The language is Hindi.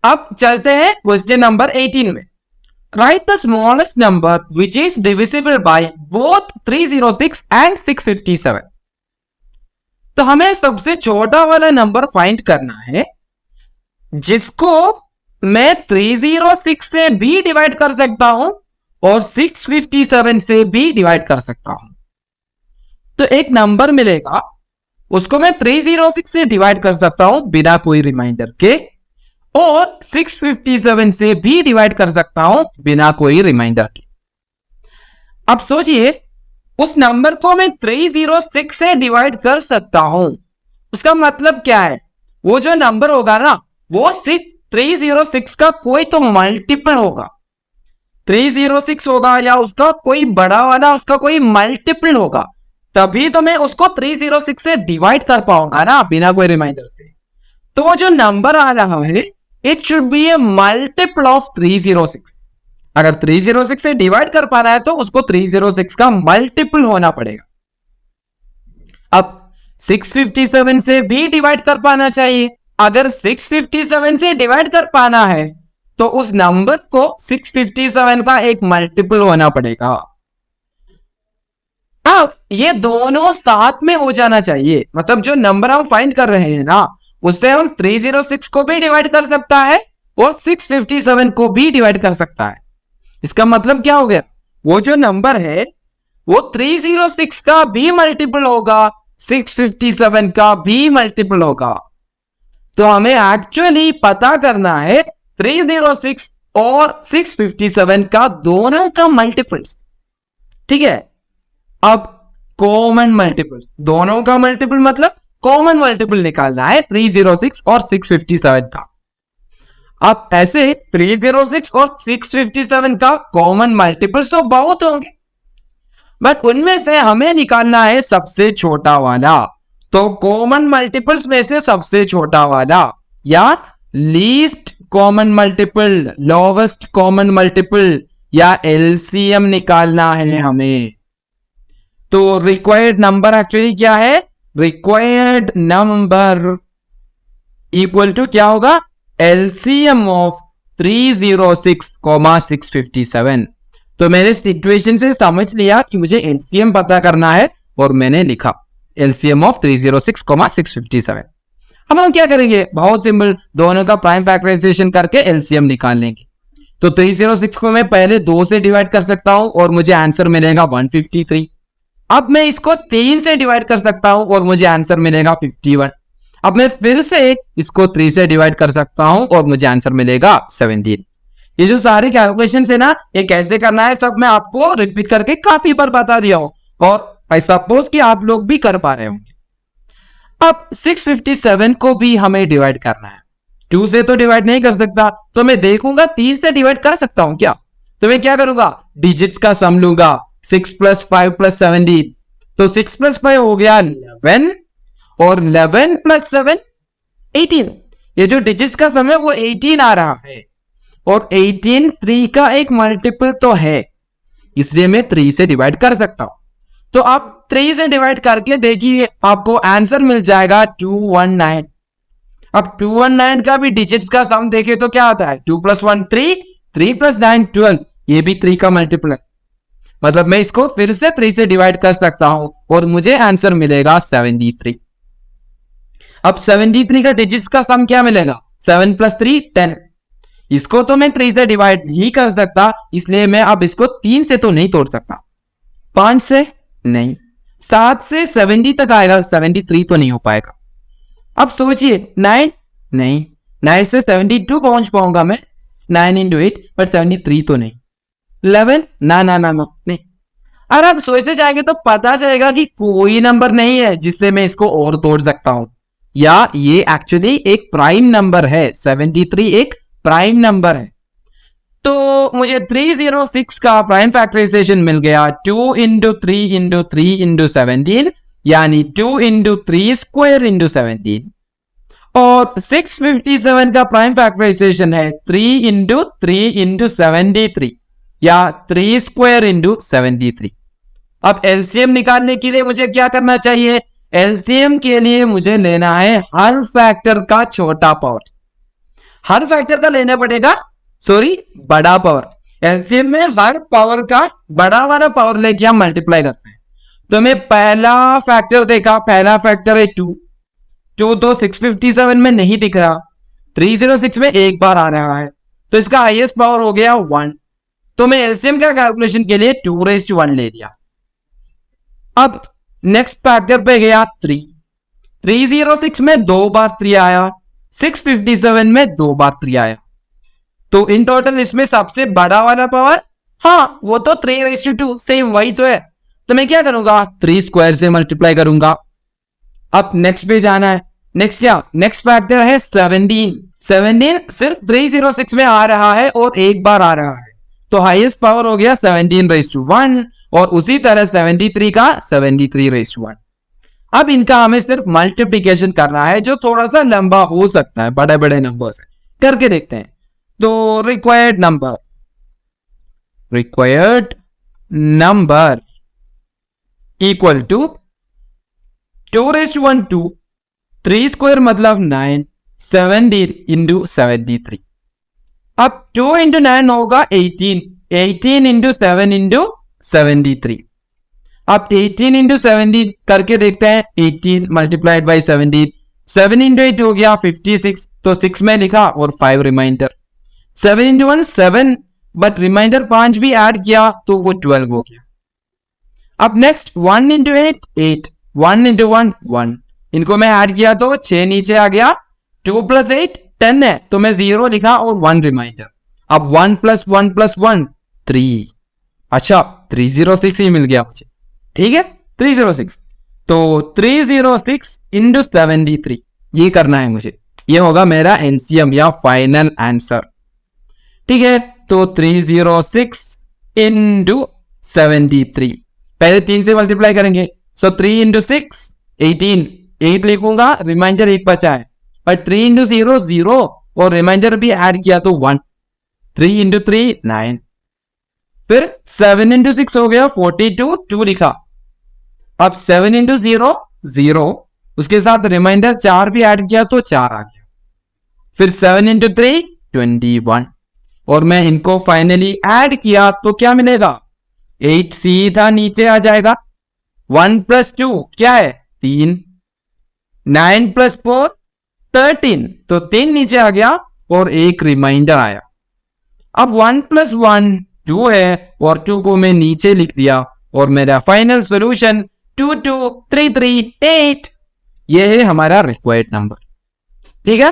अब चलते हैं क्वेश्चन नंबर 18 में। Right the smallest number which is divisible by both 306 and 657। तो हमें सबसे छोटा वाला नंबर फाइंड करना है जिसको मैं 306 से भी डिवाइड कर सकता हूं और 657 से भी डिवाइड कर सकता हूं। तो एक नंबर मिलेगा, उसको मैं 306 से डिवाइड कर सकता हूं बिना कोई रिमाइंडर के, और 657 से भी डिवाइड कर सकता हूं बिना कोई रिमाइंडर के। अब सोचिए, उस नंबर को मैं 306 से डिवाइड कर सकता हूं, उसका मतलब क्या है? वो जो नंबर होगा ना, वो 306 का कोई तो मल्टीपल होगा। 306 होगा या उसका कोई बड़ा वाला उसका कोई मल्टीपल होगा, तभी तो मैं उसको 306 से डिवाइड कर पाऊंगा ना बिना कोई रिमाइंडर से। तो वो जो नंबर आ रहा है, it should be A multiple of 306। अगर 306 से डिवाइड कर पा रहा है तो उसको 306 का मल्टीपल होना पड़ेगा। अब 657 से भी डिवाइड कर पाना चाहिए। अगर 657 से डिवाइड कर पाना है तो उस नंबर को 657 का एक मल्टीपल होना पड़ेगा। अब ये दोनों साथ में हो जाना चाहिए, मतलब जो नंबर हम फाइंड कर रहे हैं ना, उससे हम 306 को भी डिवाइड कर सकता है और 657 को भी डिवाइड कर सकता है। इसका मतलब क्या हो गया? वो जो नंबर है वो 306 का भी मल्टीपल होगा, 657 का भी मल्टीपल होगा। तो हमें एक्चुअली पता करना है 306 और 657 का दोनों का मल्टीपल्स। ठीक है, अब कॉमन मल्टीपल्स, दोनों का मल्टीपल मतलब कॉमन मल्टीपल निकालना है 306 और 657 का। अब ऐसे 306 और 657 का कॉमन मल्टीपल्स तो बहुत होंगे, बट उनमें से हमें निकालना है सबसे छोटा वाला। तो कॉमन मल्टीपल्स में से सबसे छोटा वाला या least common multiple, lowest common multiple या एलसीएम निकालना है हमें। तो रिक्वायर्ड नंबर एक्चुअली क्या है? रिक्वायर्ड नंबर इक्वल टू क्या होगा? LCM of 306, 657। तो मैंने सिचुएशन से समझ लिया कि मुझे एलसीएम पता करना है और मैंने लिखा एलसीएम ऑफ 306, 657। अब हम क्या करेंगे? बहुत सिंपल, दोनों का प्राइम फैक्टराइजेशन करके एलसीएम निकाल लेंगे। तो 306 को मैं पहले 2 से डिवाइड कर सकता हूं और मुझे आंसर मिलेगा 153। अब मैं इसको 3 से डिवाइड कर सकता हूं और मुझे आंसर मिलेगा 51। अब मैं फिर से इसको 3 से डिवाइड कर सकता हूं और मुझे आंसर मिलेगा 17। ये जो सारे कैलकुलेशन है ना, ये कैसे करना है सब मैं आपको रिपीट करके काफी बार बता दिया हूं और आई सपोज कि आप लोग भी कर पा रहे होंगे। अब 657 को भी हमें डिवाइड करना है। 2 से तो डिवाइड नहीं कर सकता, तो मैं देखूंगा 3 से डिवाइड कर सकता हूं क्या। तो मैं क्या करूंगा? डिजिट्स का सम लूंगा, 6 + 5 + 17। तो 6 + 5 हो गया 11 और 11 + 7 18। ये जो डिजिट्स का सम है वो 18 आ रहा है और 18 3 का एक मल्टीपल तो है, इसलिए मैं 3 से डिवाइड कर सकता हूं। तो आप 3 से डिवाइड करके देखिए, आपको आंसर मिल जाएगा 219। अब 219 का भी डिजिट्स का सम देखे तो क्या आता है? 2 + 1 3, 3 + 9 12। ये भी 3 का मल्टीपल है, मतलब मैं इसको फिर से 3 से डिवाइड कर सकता हूं और मुझे आंसर मिलेगा 73। अब 73 का डिजिट्स का सम क्या मिलेगा? 7 + 3 10। इसको तो मैं 3 से डिवाइड नहीं कर सकता, इसलिए मैं अब इसको 3 से तो नहीं तोड़ सकता। 5 से नहीं, 7 से 70 तक आएगा, 73 तो नहीं हो पाएगा। अब सोचिए 9 नहीं, 9 से 72 पहुंच पाऊंगा मैं, 9 × 8, बट 73 तो नहीं। 11 ना ना ना नहीं। अगर आप सोचते जाएंगे तो पता चलेगा कि कोई नंबर नहीं है जिससे मैं इसको और तोड़ सकता हूं, या ये एक्चुअली एक प्राइम नंबर है। 73 एक प्राइम नंबर है। तो मुझे 306 का प्राइम फैक्टराइजेशन मिल गया 2 × 3 × 3 × 17, यानी 2 × 3² × 17। और 657 का प्राइम फैक्टराइजेशन है 3 × 3 × 73, या 3² × 73। अब एलसीएम निकालने के लिए मुझे क्या करना चाहिए? एलसीएम के लिए मुझे लेना है हर फैक्टर का छोटा पार्ट। हर फैक्टर का लेना पड़ेगा, सॉरी बड़ा पावर। एलसीएम में हर पावर का बड़ा वाला पावर लेके हम मल्टीप्लाई करते हैं। तो मैं पहला फैक्टर देखा, पहला फैक्टर है 2 तो 657 में नहीं दिख रहा, 306 में एक बार आ रहा है, तो इसका हाईएस्ट पावर हो गया 1। तो मैं एलसीएम का कैलकुलेशन के लिए 2⁻1 ले लिया। अब नेक्स्ट फैक्टर पे गया 306 में 2 बार 3 आया, 657 में 2 बार 3 आया, तो इन टोटल इसमें सबसे बड़ा वाला पावर, हाँ वो तो 3⁻2 सेम वही तो है। तो मैं क्या करूंगा, 3 स्क्वायर से मल्टीप्लाई करूंगा। अब नेक्स्ट पे जाना है। नेक्स्ट क्या, नेक्स्ट फैक्टर है 17 सिर्फ 306 में आ रहा है और एक बार आ रहा है, तो हाईएस्ट पावर हो गया 17⁻1 और उसी तरह 73 का 73⁻1। अब इनका हमें सिर्फ मल्टीप्लीकेशन करना है, जो थोड़ा सा लंबा हो सकता है, बड़े बड़े नंबर से करके देखते हैं। तो required number equal to 2⁻1 2, 3 square मतलब 9, 17 इंटू 73। अब 2 इंटू 9 होगा 18, 18 इंटू 7 इंटू 73। अब 18 इंटू 70 करके देखते हैं, 18 मल्टीप्लाइड बाई 17, 7 इंटू 8 हो गया 56, तो 6 में लिखा और 5 रिमाइंडर, 7 इंटू 1 7, बट रिमाइंडर 5 भी ऐड किया तो वो 12 हो गया। अब नेक्स्ट 1 इंटू 8 8, 1 इंटू 1 1, इनको मैं ऐड किया तो 6 नीचे आ गया, 2 प्लस 8 10 है, तो मैं 0 लिखा और 1 रिमाइंडर। अब 1 प्लस 1 प्लस 1 3, अच्छा 306 ही मिल गया मुझे, ठीक है 306। तो 306 इंटू 73 ये करना है मुझे, ये होगा मेरा एलसीएम या फाइनल आंसर, ठीक है। तो 306 इंटू 73, पहले 3 से मल्टीप्लाई करेंगे, सो 3 इंटू 6 18, 8 लिखूंगा, रिमाइंडर 1 बचा है, और 3 इंटू 0 0 और रिमाइंडर भी ऐड किया तो 1, 3 इंटू 3 9, फिर 7 इंटू 6 हो गया 42, 2 लिखा। अब 7 इंटू 0 0, उसके साथ रिमाइंडर 4 भी ऐड किया तो 4 आ गया, फिर 7 इंटू 3 21, और मैं इनको फाइनली ऐड किया तो क्या मिलेगा, 8 सीधा नीचे आ जाएगा, 1 प्लस 2 क्या है 3, 9 प्लस 4 13, तो 3 नीचे आ गया और एक रिमाइंडर आया। अब 1 प्लस 1 2 है और 2 को मैं नीचे लिख दिया, और मेरा फाइनल सॉल्यूशन 22338, ये है हमारा रिक्वायर्ड नंबर, ठीक है।